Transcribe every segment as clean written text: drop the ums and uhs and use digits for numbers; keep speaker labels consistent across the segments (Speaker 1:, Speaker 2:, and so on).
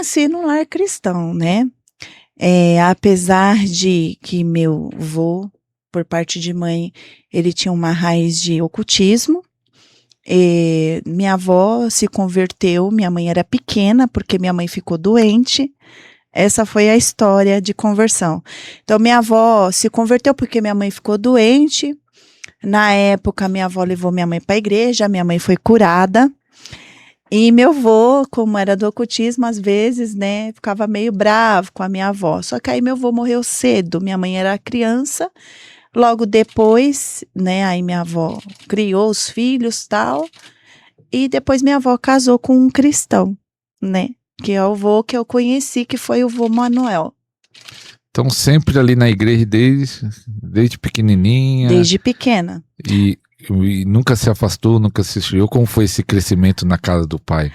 Speaker 1: nasci num lar cristão, né? Apesar de que meu avô, por parte de mãe, ele tinha uma raiz de ocultismo. Minha avó se converteu, minha mãe era pequena, porque minha mãe ficou doente. Essa foi a história de conversão. Então, minha avó se converteu porque minha mãe ficou doente. Na época, minha avó levou minha mãe para a igreja, minha mãe foi curada. E meu avô, como era do ocultismo, às vezes, né, ficava meio bravo com a minha avó. Só que aí meu avô morreu cedo, minha mãe era criança. Logo depois, né, aí minha avó criou os filhos e tal. E depois minha avó casou com um cristão, né, que é o vô que eu conheci, que foi o vô Manuel.
Speaker 2: Então sempre ali na igreja desde pequenininha.
Speaker 1: Desde pequena.
Speaker 2: E nunca se afastou, nunca se esfriou. Como foi esse crescimento na casa do pai?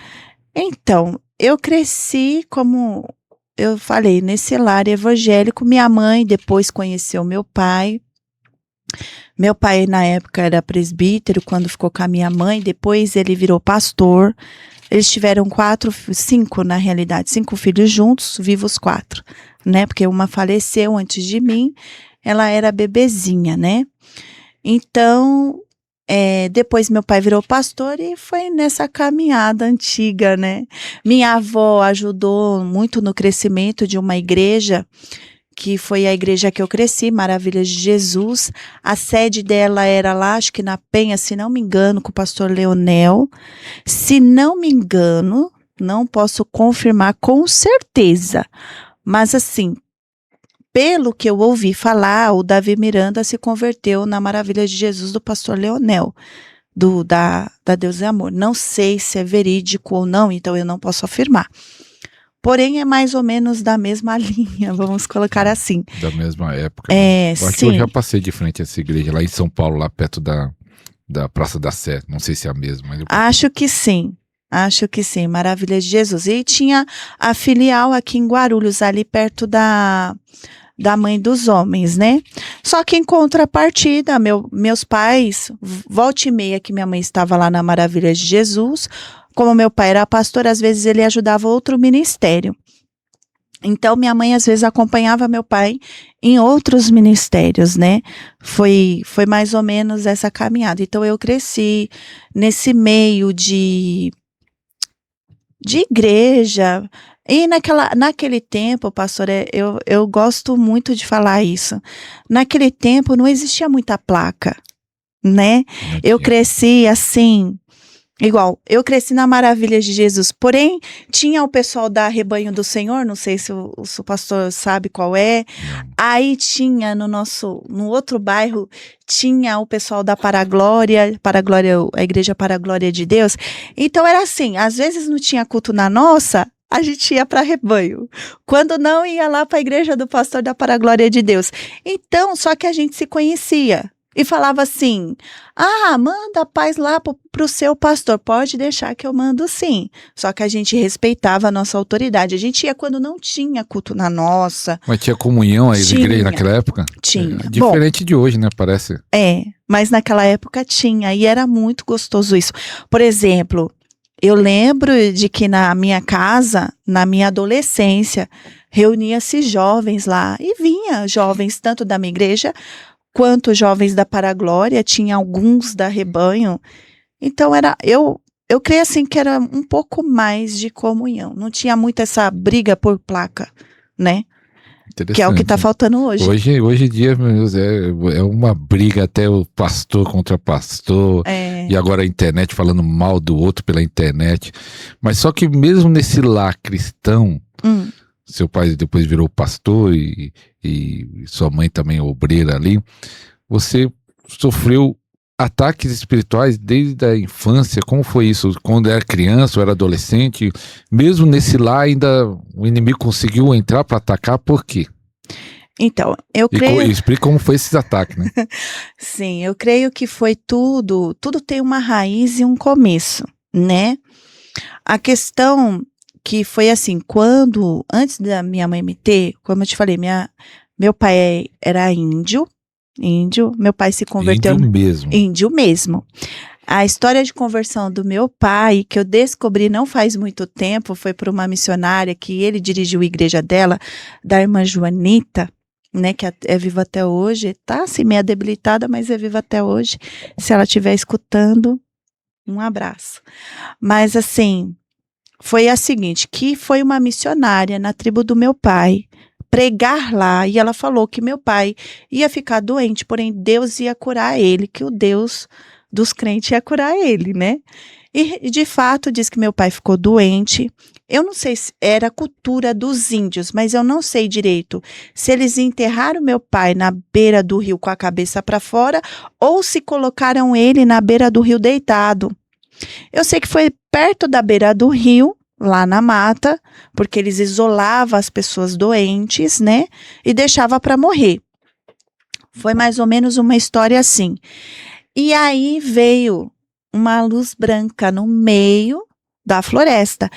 Speaker 1: Então, eu cresci, como eu falei, nesse lar evangélico. Minha mãe depois conheceu meu pai. Meu pai, na época, era presbítero quando ficou com a minha mãe. Depois ele virou pastor. Eles tiveram 5, na realidade, 5 filhos juntos, vivos 4, né? Porque uma faleceu antes de mim. Ela era bebezinha, né? Então, depois meu pai virou pastor e foi nessa caminhada antiga, né? Minha avó ajudou muito no crescimento de uma igreja, que foi a igreja que eu cresci, Maravilhas de Jesus. A sede dela era lá, acho que na Penha, se não me engano, com o pastor Leonel. Se não me engano, não posso confirmar com certeza, mas assim, pelo que eu ouvi falar, o Davi Miranda se converteu na Maravilha de Jesus do pastor Leonel, da Deus é Amor. Não sei se é verídico ou não, então eu não posso afirmar. Porém, é mais ou menos da mesma linha, vamos colocar assim.
Speaker 2: Da mesma época. Né? Eu acho que eu já passei de frente a essa igreja, lá em São Paulo, lá perto da Praça da Sé. Não sei se é a mesma. Mas
Speaker 1: Acho que sim, Maravilha de Jesus. E tinha a filial aqui em Guarulhos, ali perto da Mãe dos Homens, né? Só que em contrapartida, meus pais, volta e meia que minha mãe estava lá na Maravilha de Jesus, como meu pai era pastor, às vezes ele ajudava outro ministério. Então, minha mãe às vezes acompanhava meu pai em outros ministérios, né? Foi mais ou menos essa caminhada. Então, eu cresci nesse meio de igreja. E naquele tempo, pastor, eu gosto muito de falar isso. Naquele tempo não existia muita placa, né? Eu cresci assim, igual, eu cresci na Maravilha de Jesus, porém, tinha o pessoal da Rebanho do Senhor, não sei se o pastor sabe qual é. Aí tinha no outro bairro, tinha o pessoal da Paraglória, a igreja Paraglória de Deus. Então era assim, às vezes não tinha culto na nossa, a gente ia para Rebanho. Quando não, ia lá para a igreja do pastor da Paraglória de Deus. Então, só que a gente se conhecia. E falava assim, manda a paz lá pro seu pastor, pode deixar que eu mando sim. Só que a gente respeitava a nossa autoridade, a gente ia quando não tinha culto na nossa.
Speaker 2: Mas tinha comunhão aí da igreja naquela época?
Speaker 1: Tinha.
Speaker 2: Diferente de hoje, né, parece.
Speaker 1: Mas naquela época tinha, e era muito gostoso isso. Por exemplo, eu lembro de que na minha casa, na minha adolescência, reunia-se jovens lá, e vinha jovens tanto da minha igreja, quanto jovens da Paraglória, tinha alguns da Rebanho. Então, eu creio assim que era um pouco mais de comunhão. Não tinha muito essa briga por placa, né? Que é o que está faltando hoje.
Speaker 2: Hoje em dia, meu Deus, é uma briga até o pastor contra pastor. E agora a internet falando mal do outro pela internet. Mas só que mesmo nesse lar cristão, seu pai depois virou pastor e sua mãe também obreira ali, você sofreu ataques espirituais desde a infância. Como foi isso? Quando era criança ou era adolescente? Mesmo nesse lar ainda o inimigo conseguiu entrar para atacar, por quê?
Speaker 1: Então, eu creio...
Speaker 2: Explica como foi esses ataques, né?
Speaker 1: Sim, eu creio que foi tudo tem uma raiz e um começo, né? A questão que foi assim, antes da minha mãe me ter, como eu te falei, meu pai era índio, meu pai se converteu...
Speaker 2: Índio mesmo.
Speaker 1: Índio mesmo. A história de conversão do meu pai, que eu descobri não faz muito tempo, foi por uma missionária que ele dirigiu a igreja dela, da irmã Joanita, né, que é viva até hoje, tá assim meio debilitada, mas é viva até hoje. Se ela estiver escutando, um abraço. Mas assim, foi a seguinte, que foi uma missionária na tribo do meu pai, pregar lá, e ela falou que meu pai ia ficar doente, porém Deus ia curar ele, que o Deus dos crentes ia curar ele, né? E de fato diz que meu pai ficou doente. Eu não sei se era a cultura dos índios, mas eu não sei direito se eles enterraram meu pai na beira do rio com a cabeça para fora ou se colocaram ele na beira do rio deitado. Eu sei que foi perto da beira do rio, lá na mata, porque eles isolavam as pessoas doentes, né? E deixava para morrer. Foi mais ou menos uma história assim. E aí veio uma luz branca no meio da floresta.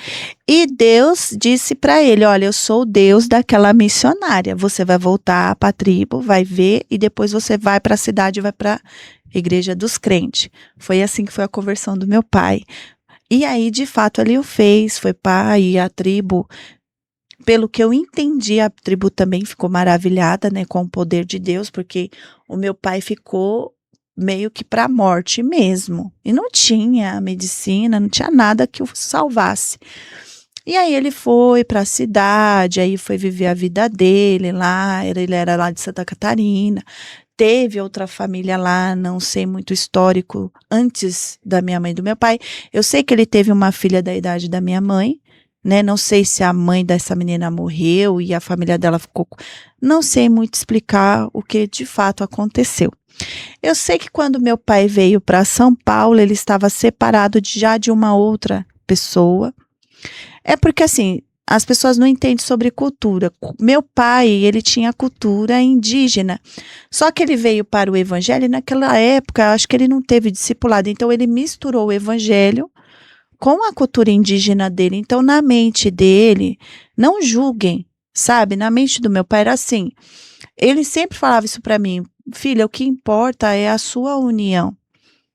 Speaker 1: E Deus disse para ele, olha, eu sou o Deus daquela missionária. Você vai voltar para a tribo, vai ver, e depois você vai para a cidade, vai para a igreja dos crentes. Foi assim que foi a conversão do meu pai. E aí, de fato, ele o fez, foi pai, e a tribo, pelo que eu entendi, a tribo também ficou maravilhada, né, com o poder de Deus, porque o meu pai ficou meio que para a morte mesmo. E não tinha medicina, não tinha nada que o salvasse. E aí ele foi para a cidade, aí foi viver a vida dele lá, ele era lá de Santa Catarina. Teve outra família lá, não sei muito histórico, antes da minha mãe e do meu pai. Eu sei que ele teve uma filha da idade da minha mãe, né? Não sei se a mãe dessa menina morreu e a família dela ficou. Não sei muito explicar o que de fato aconteceu. Eu sei que quando meu pai veio para São Paulo, ele estava separado já de uma outra pessoa. É porque assim, as pessoas não entendem sobre cultura. Meu pai, ele tinha cultura indígena. Só que ele veio para o evangelho e naquela época, acho que ele não teve discipulado. Então, ele misturou o evangelho com a cultura indígena dele. Então, na mente dele, não julguem, sabe? Na mente do meu pai era assim. Ele sempre falava isso para mim. Filha, o que importa é a sua união.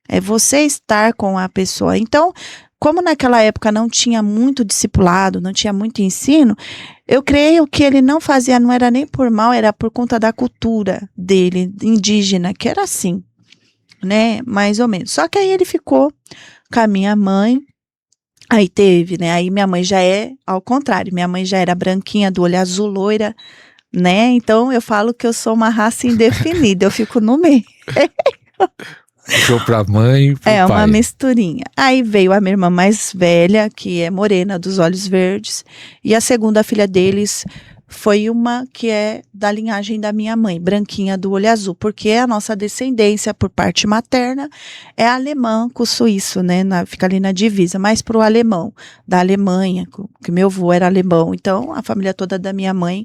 Speaker 1: É você estar com a pessoa. Então, como naquela época não tinha muito discipulado, não tinha muito ensino, eu creio que ele não fazia, não era nem por mal, era por conta da cultura dele, indígena, que era assim, né? Mais ou menos. Só que aí ele ficou com a minha mãe, aí teve, né? Aí minha mãe já é ao contrário, minha mãe já era branquinha, do olho azul, loira, né? Então eu falo que eu sou uma raça indefinida, eu fico no meio.
Speaker 2: Ficou pra mãe e pro pai.
Speaker 1: Uma misturinha. Aí veio a minha irmã mais velha, que é morena, dos olhos verdes. E a segunda filha deles foi uma que é da linhagem da minha mãe, branquinha, do olho azul. Porque a nossa descendência, por parte materna, é alemã com o suíço, né? Fica ali na divisa. Mas pro alemão, da Alemanha, que meu avô era alemão. Então, a família toda da minha mãe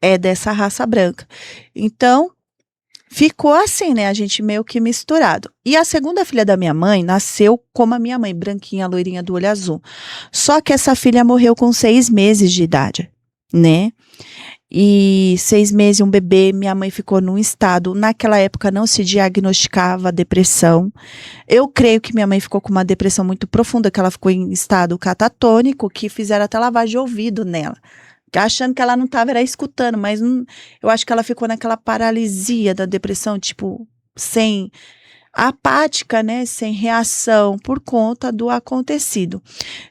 Speaker 1: é dessa raça branca. Então, ficou assim, né? A gente meio que misturado. E a segunda filha da minha mãe nasceu como a minha mãe, branquinha, loirinha, do olho azul. Só que essa filha morreu com 6 meses de idade, né? E 6 meses, um bebê, minha mãe ficou num estado, naquela época não se diagnosticava depressão. Eu creio que minha mãe ficou com uma depressão muito profunda, que ela ficou em estado catatônico, que fizeram até lavagem de ouvido nela. Achando que ela não estava escutando, mas eu acho que ela ficou naquela paralisia da depressão, tipo, sem apática, né, sem reação, por conta do acontecido.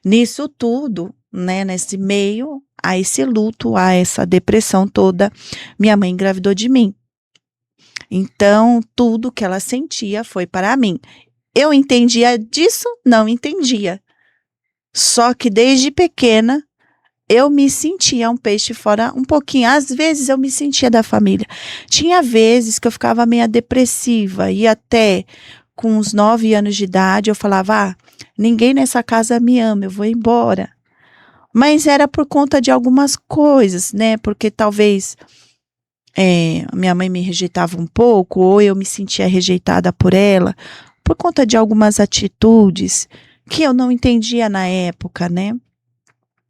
Speaker 1: Nisso tudo, né, nesse meio, a esse luto, a essa depressão toda, minha mãe engravidou de mim. Então, tudo que ela sentia foi para mim. Eu entendia disso? Não entendia. Só que desde pequena, eu me sentia um peixe fora um pouquinho. Às vezes eu me sentia da família. Tinha vezes que eu ficava meio depressiva e até com uns 9 anos de idade eu falava, ninguém nessa casa me ama, eu vou embora. Mas era por conta de algumas coisas, né? Porque talvez minha mãe me rejeitava um pouco ou eu me sentia rejeitada por ela por conta de algumas atitudes que eu não entendia na época, né?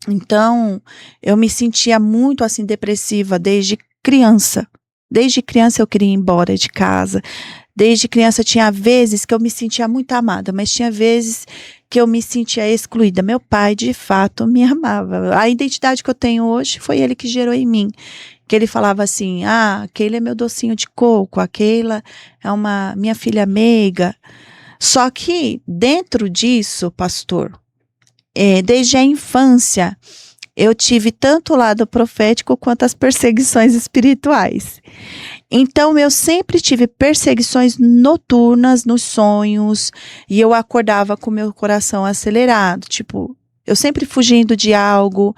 Speaker 1: Então, eu me sentia muito assim depressiva desde criança. Desde criança eu queria ir embora de casa. Desde criança tinha vezes que eu me sentia muito amada, mas tinha vezes que eu me sentia excluída. Meu pai, de fato, me amava. A identidade que eu tenho hoje foi ele que gerou em mim. Que ele falava assim, aquele é meu docinho de coco, aquela é minha filha meiga. Só que dentro disso, pastor, desde a infância, eu tive tanto o lado profético quanto as perseguições espirituais. Então, eu sempre tive perseguições noturnas nos sonhos, e eu acordava com meu coração acelerado, tipo, eu sempre fugindo de algo,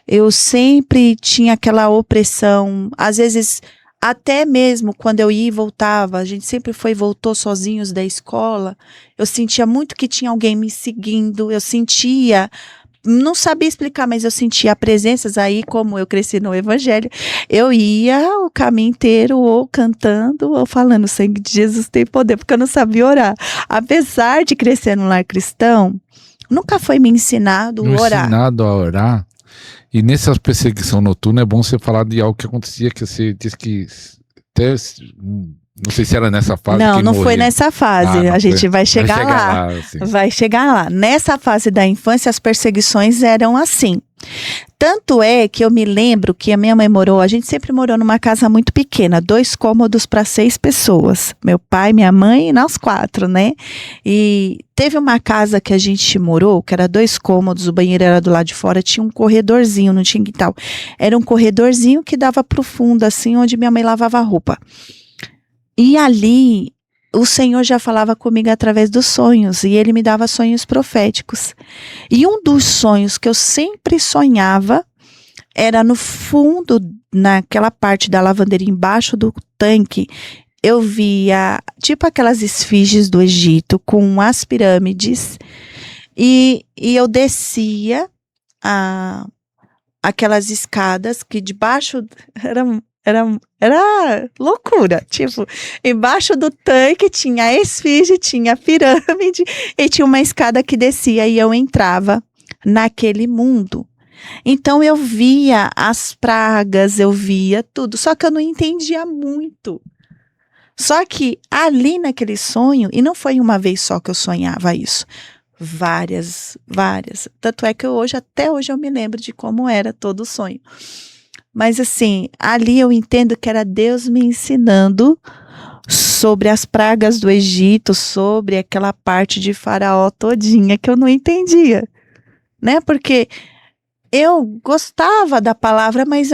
Speaker 1: eu sempre tinha aquela opressão, às vezes, até mesmo quando eu ia e voltava, a gente sempre foi e voltou sozinhos da escola, eu sentia muito que tinha alguém me seguindo, eu sentia... Não sabia explicar, mas eu sentia presenças aí, como eu cresci no evangelho, eu ia o caminho inteiro ou cantando ou falando, o sangue de Jesus tem poder, porque eu não sabia orar. Apesar de crescer no lar cristão, nunca foi me ensinado a orar.
Speaker 2: Ensinado a orar. E nessa perseguição noturna é bom você falar de algo que acontecia, que você disse que até... Não sei se era nessa fase.
Speaker 1: Não foi nessa fase. A gente vai chegar lá. Vai chegar lá. Nessa fase da infância, as perseguições eram assim. Tanto é que eu me lembro que a minha mãe a gente sempre morou numa casa muito pequena, 2 cômodos para 6 pessoas. Meu pai, minha mãe e nós 4, né? E teve uma casa que a gente morou, que era 2 cômodos, o banheiro era do lado de fora, tinha um corredorzinho, não tinha quintal. Era um corredorzinho que dava pro fundo, assim, onde minha mãe lavava a roupa. E ali, o Senhor já falava comigo através dos sonhos, e Ele me dava sonhos proféticos. E um dos sonhos que eu sempre sonhava era no fundo, naquela parte da lavanderia, embaixo do tanque, eu via tipo aquelas esfinges do Egito com as pirâmides, e eu descia aquelas escadas que debaixo era loucura, tipo, embaixo do tanque tinha a esfinge, tinha a pirâmide e tinha uma escada que descia e eu entrava naquele mundo. Então eu via as pragas, eu via tudo, só que eu não entendia muito. Só que ali naquele sonho, e não foi uma vez só que eu sonhava isso, várias. Tanto é que até hoje eu me lembro de como era todo o sonho. Mas assim, ali eu entendo que era Deus me ensinando sobre as pragas do Egito, sobre aquela parte de Faraó todinha que eu não entendia, né? Porque eu gostava da palavra, mas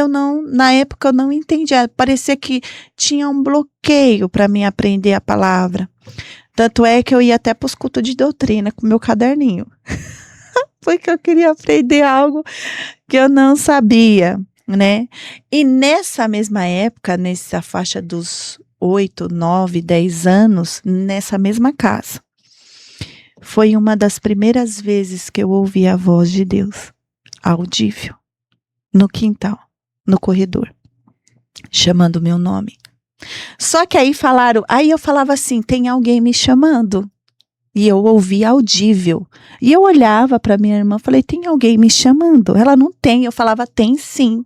Speaker 1: na época eu não entendia. Parecia que tinha um bloqueio para mim aprender a palavra. Tanto é que eu ia até para os cultos de doutrina com meu caderninho. Porque eu queria aprender algo que eu não sabia, né? E nessa mesma época, nessa faixa dos 8, 9, 10 anos, nessa mesma casa, foi uma das primeiras vezes que eu ouvi a voz de Deus, audível, no quintal, no corredor, chamando meu nome. Só que aí eu falava assim, tem alguém me chamando. E eu ouvi audível. E eu olhava para minha irmã e falei, tem alguém me chamando? Ela não tem. Eu falava, tem sim.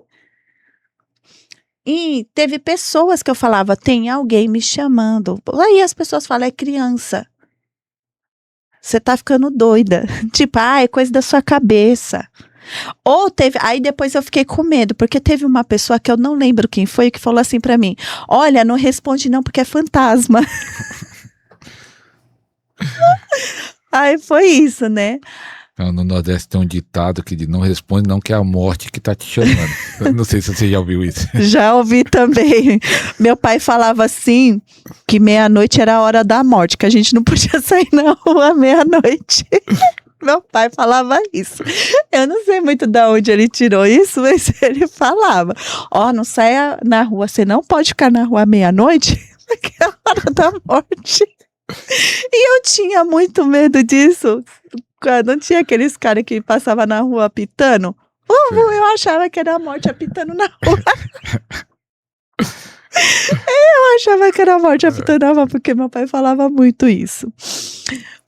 Speaker 1: E teve pessoas que eu falava, tem alguém me chamando. Aí as pessoas falam, é criança. Você tá ficando doida. Tipo, é coisa da sua cabeça. Aí depois eu fiquei com medo, porque teve uma pessoa que eu não lembro quem foi, que falou assim pra mim, olha, não responde não, porque é fantasma. Aí foi isso, né?
Speaker 2: No Nordeste tem um ditado que diz, não responde não, que é a morte que tá te chamando. Eu não sei se você já ouviu isso.
Speaker 1: Já ouvi também. Meu pai falava assim, que meia-noite era a hora da morte, que a gente não podia sair na rua meia-noite. Meu pai falava isso. Eu não sei muito de onde ele tirou isso, mas ele falava, não saia na rua, você não pode ficar na rua meia-noite, porque é a hora da morte. E eu tinha muito medo disso. Não tinha aqueles caras que passavam na rua apitando? Eu achava que era a morte apitando na rua. Eu achava que era a morte apitando na rua, porque meu pai falava muito isso.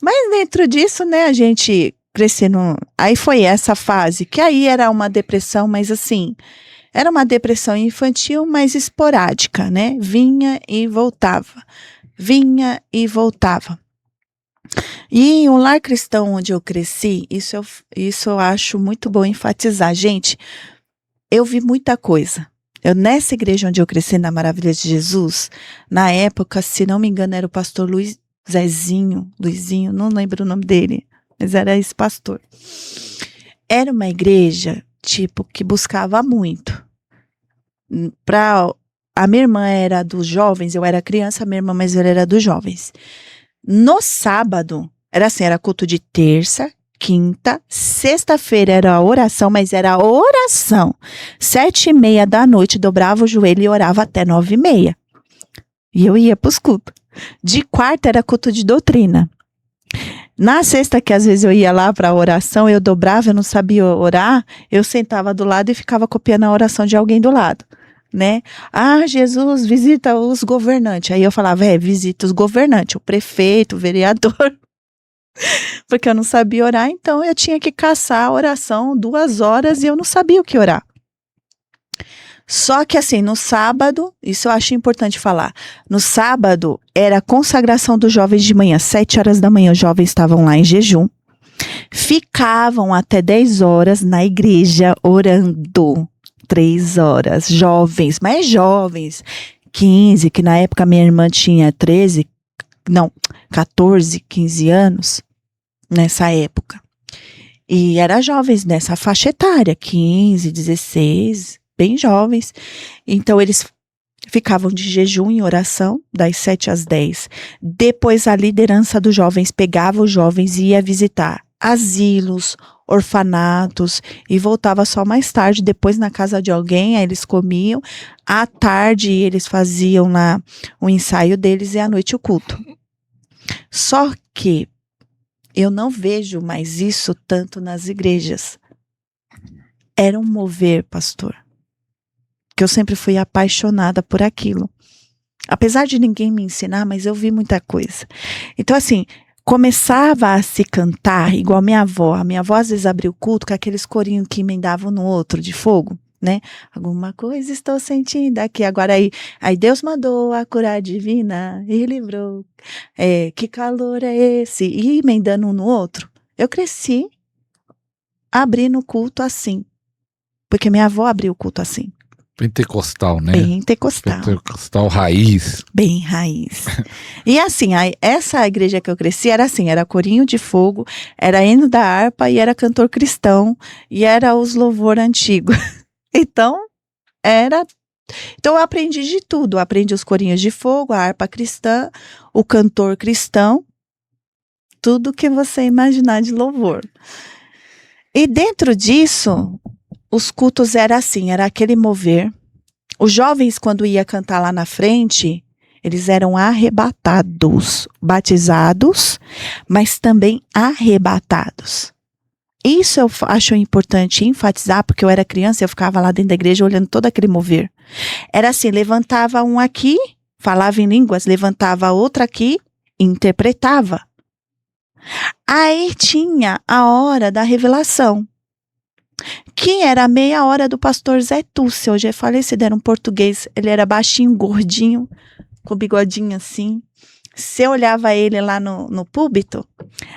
Speaker 1: Mas dentro disso, né, a gente cresci no... Aí foi essa fase, que aí era uma depressão, mas assim, era uma depressão infantil, mas esporádica, né? Vinha e voltava. Vinha e voltava. E um lar cristão onde eu cresci, isso eu acho muito bom enfatizar. Gente, eu vi muita coisa. Nessa igreja onde eu cresci, na Maravilha de Jesus, na época, se não me engano, era o pastor Luizinho, não lembro o nome dele, mas era esse pastor. Era uma igreja, tipo, que buscava muito. A minha irmã era dos jovens, eu era criança, a minha irmã mais velha era dos jovens. No sábado, era assim, era culto de terça, quinta, sexta-feira era oração, mas era oração. 7:30 da noite, dobrava o joelho e orava até 9:30. E eu ia para os cultos. De quarta era culto de doutrina. Na sexta, que às vezes eu ia lá para oração, eu dobrava, eu não sabia orar, eu sentava do lado e ficava copiando a oração de alguém do lado, né? Ah, Jesus, visita os governantes. Aí eu falava, visita os governantes, o prefeito, o vereador. Porque eu não sabia orar, então eu tinha que caçar a oração 2 horas e eu não sabia o que orar. Só que assim, no sábado, isso eu acho importante falar, no sábado era a consagração dos jovens de manhã, 7 horas da manhã os jovens estavam lá em jejum, ficavam até 10 horas na igreja orando, 3 horas, jovens, 15, que na época minha irmã tinha 14, 15 anos, nessa época. E era jovens nessa faixa etária, 15, 16, bem jovens. Então, eles ficavam de jejum em oração, das 7 às 10. Depois, a liderança dos jovens pegava os jovens e ia visitar asilos, orfanatos, e voltava só mais tarde, depois na casa de alguém, aí eles comiam. À tarde, eles faziam lá o ensaio deles e à noite o culto. Só que eu não vejo mais isso tanto nas igrejas. Era um mover, pastor, que eu sempre fui apaixonada por aquilo. Apesar de ninguém me ensinar, mas eu vi muita coisa. Então, assim, começava a se cantar igual a minha avó. A minha avó às vezes abria o culto com aqueles corinhos que emendavam no outro de fogo, né? Alguma coisa estou sentindo aqui. Agora aí Deus mandou a cura divina e livrou. Que calor é esse? E emendando um no outro. Eu cresci abrindo o culto assim. Porque minha avó abriu o culto assim.
Speaker 2: Pentecostal, né?
Speaker 1: Pentecostal
Speaker 2: raiz.
Speaker 1: Bem raiz. E assim, essa igreja que eu cresci era assim, era corinho de fogo, era hino da harpa e era cantor cristão e era os louvor antigo. Então, eu aprendi de tudo. Eu aprendi os corinhos de fogo, a harpa cristã, o cantor cristão, tudo que você imaginar de louvor. E dentro disso, os cultos era assim, era aquele mover. Os jovens, quando ia cantar lá na frente, eles eram arrebatados, batizados, mas também arrebatados. Isso eu acho importante enfatizar, porque eu era criança e eu ficava lá dentro da igreja olhando todo aquele mover. Era assim, levantava um aqui, falava em línguas, levantava outro aqui, interpretava. Aí tinha a hora da revelação, que era a meia hora do pastor Zé Túcio, hoje é falecido, era um português, ele era baixinho, gordinho, com bigodinho assim. Você olhava ele lá no púlpito,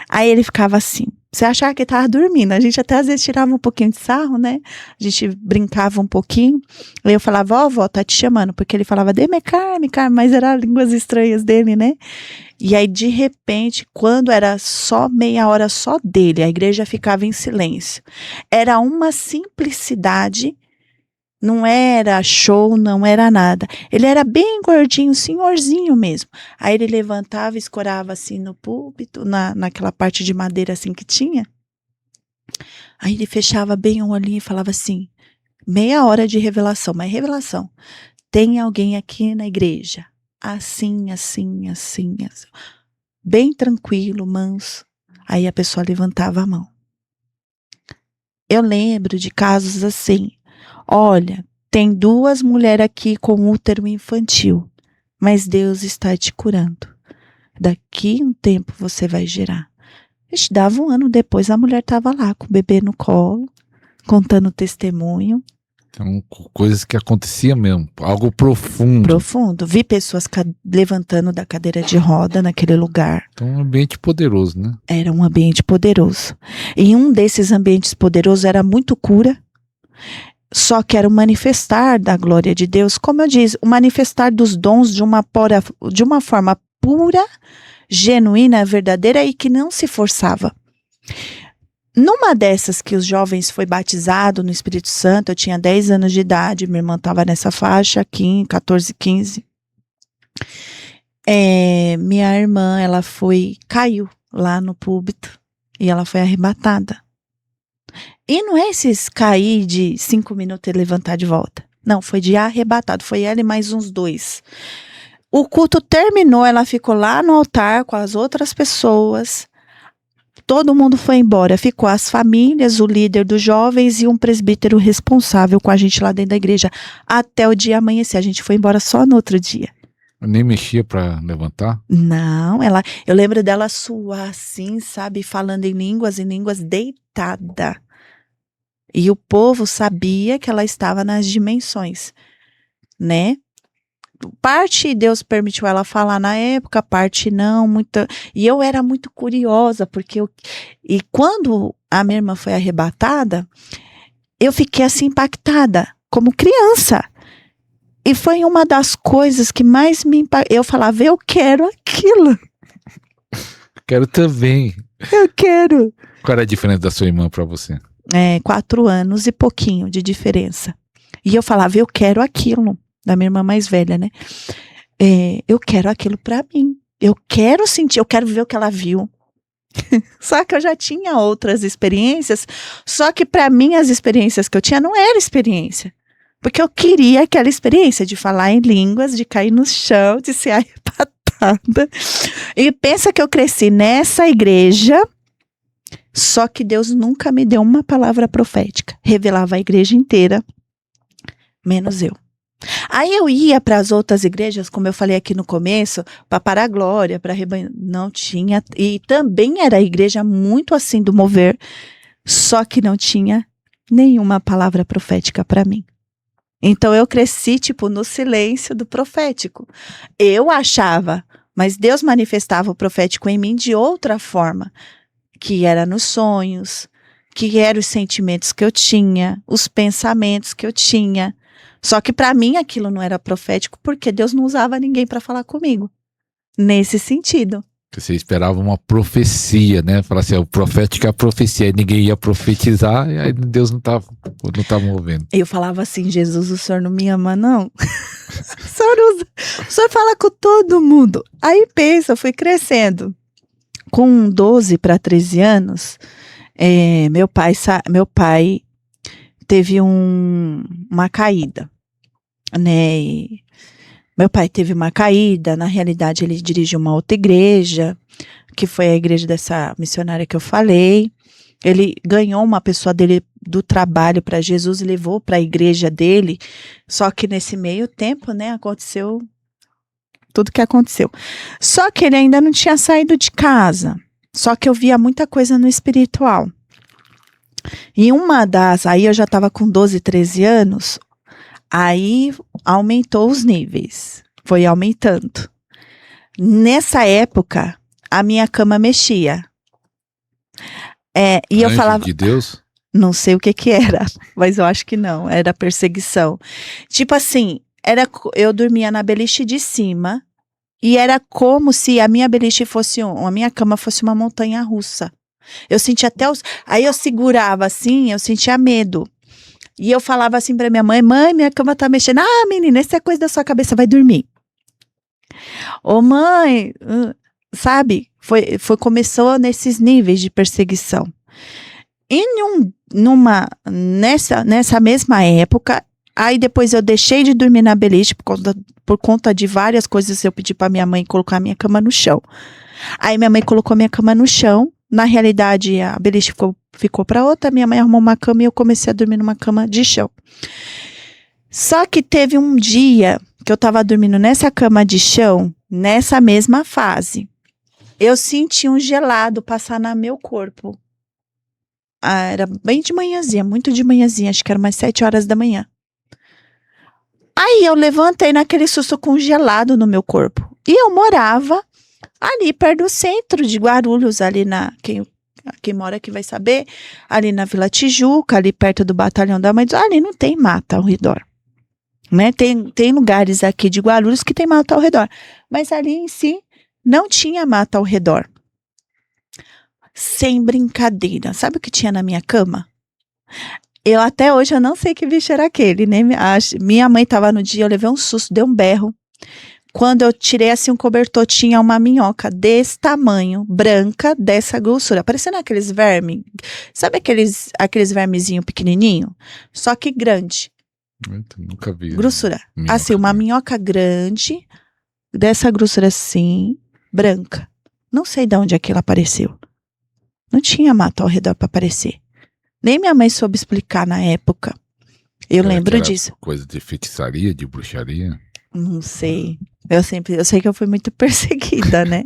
Speaker 1: aí ele ficava assim. Você achava que ele estava dormindo. A gente até às vezes tirava um pouquinho de sarro, né? A gente brincava um pouquinho. Aí eu falava, vó, tá te chamando. Porque ele falava, dê-me carne, mas eram línguas estranhas dele, né? E aí, de repente, quando era só meia hora só dele, a igreja ficava em silêncio. Era uma simplicidade. Não era show, não era nada. Ele era bem gordinho, senhorzinho mesmo. Aí ele levantava, escorava assim no púlpito, naquela parte de madeira assim que tinha. Aí ele fechava bem um olhinho e falava assim, meia hora de revelação, mas revelação. Tem alguém aqui na igreja? Assim, assim, assim, assim. Bem tranquilo, manso. Aí a pessoa levantava a mão. Eu lembro de casos assim. Olha, tem 2 mulheres aqui com útero infantil, mas Deus está te curando. Daqui um tempo você vai gerar. Ixi, dava um ano depois, a mulher estava lá com o bebê no colo, contando testemunho.
Speaker 2: Então, coisas que acontecia mesmo, algo profundo.
Speaker 1: Profundo. Vi pessoas levantando da cadeira de roda naquele lugar.
Speaker 2: Então, um ambiente poderoso, né?
Speaker 1: Era um ambiente poderoso. E um desses ambientes poderosos era muito cura, só que era o manifestar da glória de Deus, como eu disse, o manifestar dos dons de uma forma pura, genuína, verdadeira e que não se forçava. Numa dessas que os jovens foi batizado no Espírito Santo, eu tinha 10 anos de idade, minha irmã estava nessa faixa, 14, 15. Minha irmã, ela caiu lá no púlpito e ela foi arrebatada. E não é esses cair de 5 minutos e levantar de volta. Não, foi de arrebatado, foi ela e mais uns 2. O culto terminou, ela ficou lá no altar com as outras pessoas. Todo mundo foi embora, ficou as famílias, o líder dos jovens e um presbítero responsável com a gente lá dentro da igreja. Até o dia amanhecer, a gente foi embora só no outro dia.
Speaker 2: Nem mexia para levantar?
Speaker 1: Não, eu lembro dela suar assim, sabe, falando em línguas deitada. E o povo sabia que ela estava nas dimensões, né? Parte Deus permitiu ela falar na época, parte não, muita. E eu era muito curiosa, e quando a minha irmã foi arrebatada, eu fiquei assim impactada, como criança. E foi uma das coisas que mais me impactou. Eu falava, eu quero aquilo.
Speaker 2: Quero também.
Speaker 1: Eu quero.
Speaker 2: Qual era a diferença da sua irmã para você?
Speaker 1: 4 anos e pouquinho de diferença. E eu falava, eu quero aquilo. Da minha irmã mais velha, né? Eu quero aquilo pra mim. Eu quero sentir, eu quero ver o que ela viu. Só que eu já tinha outras experiências, só que pra mim as experiências que eu tinha não era experiência. Porque eu queria aquela experiência de falar em línguas, de cair no chão, de ser arrebatada. E pensa que eu cresci nessa igreja, só que Deus nunca me deu uma palavra profética. Revelava a igreja inteira, menos eu. Aí eu ia para as outras igrejas, como eu falei aqui no começo, para parar a glória, para rebanho, não tinha, e também era a igreja muito assim do mover, só que não tinha nenhuma palavra profética para mim. Então eu cresci tipo no silêncio do profético. Eu achava, mas Deus manifestava o profético em mim de outra forma, que era nos sonhos, que eram os sentimentos que eu tinha, os pensamentos que eu tinha. Só que para mim aquilo não era profético porque Deus não usava ninguém para falar comigo. Nesse sentido.
Speaker 2: Você esperava uma profecia, né? Falar assim, o profético é a profecia, e ninguém ia profetizar, e aí Deus não tá movendo.
Speaker 1: Eu falava assim, Jesus, o senhor não me ama, não? O senhor fala com todo mundo. Aí pensa, eu fui crescendo. Com 12 para 13 anos, meu pai teve uma caída, né? E meu pai teve uma caída, na realidade ele dirigiu uma outra igreja, que foi a igreja dessa missionária que eu falei. Ele ganhou uma pessoa dele do trabalho para Jesus e levou para a igreja dele, só que nesse meio tempo, né, aconteceu tudo que aconteceu. Só que ele ainda não tinha saído de casa, só que eu via muita coisa no espiritual. E aí eu já estava com 12, 13 anos, aí aumentou os níveis, foi aumentando. Nessa época, a minha cama mexia. E eu falava...
Speaker 2: de Deus?
Speaker 1: Não sei o que era, mas eu acho que não, era perseguição. Tipo assim, eu dormia na beliche de cima, e era como se a minha beliche a minha cama fosse uma montanha russa. Eu sentia aí eu segurava assim, eu sentia medo. E eu falava assim pra minha mãe, minha cama tá mexendo. Ah, menina, isso é coisa da sua cabeça, vai dormir. Ô mãe, sabe? Começou nesses níveis de perseguição. E nessa mesma época, aí depois eu deixei de dormir na beliche por conta de várias coisas. Eu pedi pra minha mãe colocar minha cama no chão. Aí minha mãe colocou minha cama no chão. Na realidade, a beliche ficou para outra. Minha mãe arrumou uma cama e eu comecei a dormir numa cama de chão. Só que teve um dia que eu tava dormindo nessa cama de chão, nessa mesma fase. eu senti um gelado passar no meu corpo. Era bem de manhãzinha, muito de manhãzinha, acho que era umas 7 horas da manhã. Aí eu levantei naquele susto com gelado no meu corpo. E eu morava ali perto do centro de Guarulhos, ali quem mora aqui vai saber, ali na Vila Tijuca, ali perto do Batalhão da Mãe, ali não tem mata ao redor. Né? Tem lugares aqui de Guarulhos que tem mata ao redor, mas ali em si não tinha mata ao redor. Sem brincadeira, sabe o que tinha na minha cama? Até hoje eu não sei que bicho era aquele, né? Minha mãe estava no dia, eu levei um susto, dei um berro. Quando eu tirei assim um cobertor, tinha uma minhoca desse tamanho, branca, dessa grossura, parecendo aqueles vermes. Sabe aqueles vermezinho pequenininho? Só que grande.
Speaker 2: Nunca vi.
Speaker 1: Grossura. Assim, uma minhoca grande, dessa grossura assim, branca. Não sei de onde aquilo apareceu. Não tinha mato ao redor para aparecer. Nem minha mãe soube explicar na época. Eu lembro disso.
Speaker 2: Coisa de feitiçaria, de bruxaria?
Speaker 1: Não sei. Eu sei que eu fui muito perseguida, né?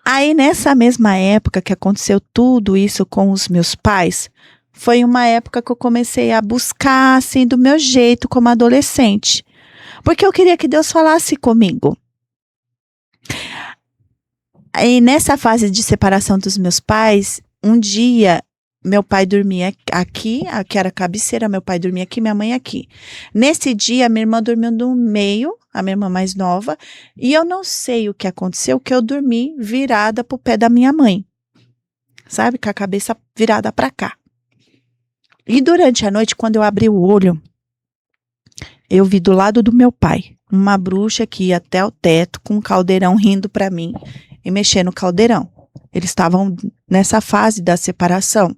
Speaker 1: Aí, nessa mesma época que aconteceu tudo isso com os meus pais, foi uma época que eu comecei a buscar, assim, do meu jeito, como adolescente. Porque eu queria que Deus falasse comigo. Aí, nessa fase de separação dos meus pais, um dia, meu pai dormia aqui era a cabeceira, meu pai dormia aqui, minha mãe aqui. Nesse dia, minha irmã dormiu no meio, a minha irmã mais nova, e eu não sei o que aconteceu, que eu dormi virada pro pé da minha mãe. Sabe? Com a cabeça virada para cá. E durante a noite, quando eu abri o olho, eu vi do lado do meu pai uma bruxa que ia até o teto com um caldeirão rindo para mim e mexendo no caldeirão. Eles estavam nessa fase da separação,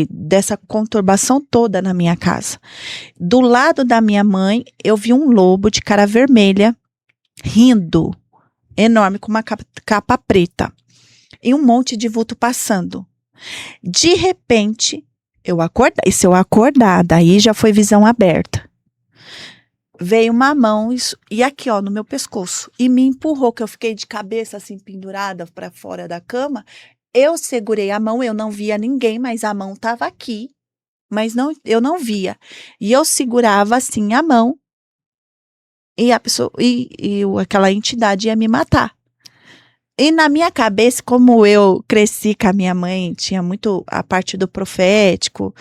Speaker 1: dessa conturbação toda na minha casa. Do lado da minha mãe, eu vi um lobo de cara vermelha, rindo, enorme, com uma capa preta. E um monte de vulto passando. De repente, eu acordar, daí já foi visão aberta. Veio uma mão e aqui, ó, no meu pescoço. E me empurrou, que eu fiquei de cabeça assim, pendurada para fora da cama. Eu segurei a mão, eu não via ninguém, mas a mão estava aqui. Mas eu não via. E eu segurava assim a mão. E a pessoa, aquela entidade ia me matar. E na minha cabeça, como eu cresci com a minha mãe, tinha muito a parte do profético.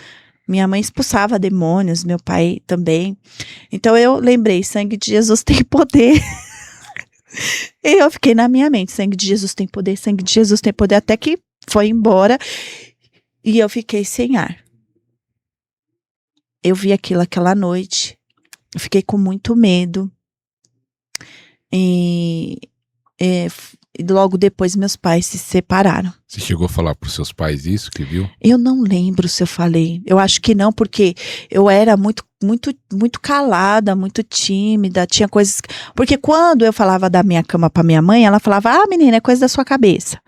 Speaker 1: Minha mãe expulsava demônios, meu pai também. Então eu lembrei, sangue de Jesus tem poder. E eu fiquei na minha mente, sangue de Jesus tem poder, sangue de Jesus tem poder, até que foi embora e eu fiquei sem ar. Eu vi aquela noite, eu fiquei com muito medo. E logo depois meus pais se separaram.
Speaker 2: Você chegou a falar para os seus pais isso que viu?
Speaker 1: Eu não lembro se eu falei. Eu acho que não, porque eu era muito, muito, muito calada, muito tímida. Tinha coisas. Porque quando eu falava da minha cama para minha mãe, ela falava: "Ah, menina, é coisa da sua cabeça."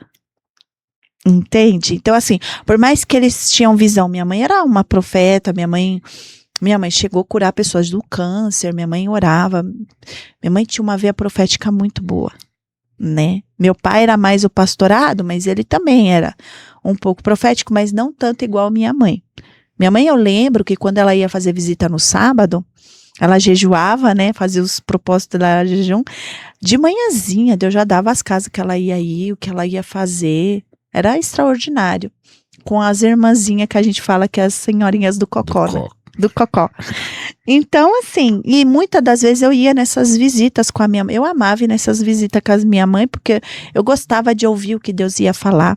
Speaker 1: Entende? Então, assim, por mais que eles tinham visão, minha mãe era uma profeta, minha mãe chegou a curar pessoas do câncer, minha mãe orava. Minha mãe tinha uma veia profética muito boa. Né? Meu pai era mais o pastorado, mas ele também era um pouco profético, mas não tanto igual minha mãe. Minha mãe, eu lembro que quando ela ia fazer visita no sábado, ela jejuava, né? Fazia os propósitos da jejum. De manhãzinha, Deus já dava as casas que ela ia ir, o que ela ia fazer. Era extraordinário. Com as irmãzinhas que a gente fala que é as senhorinhas do cocó, né? Do cocó. Então, assim, e muitas das vezes eu ia nessas visitas com a minha mãe. Eu amava ir nessas visitas com a minha mãe, porque eu gostava de ouvir o que Deus ia falar.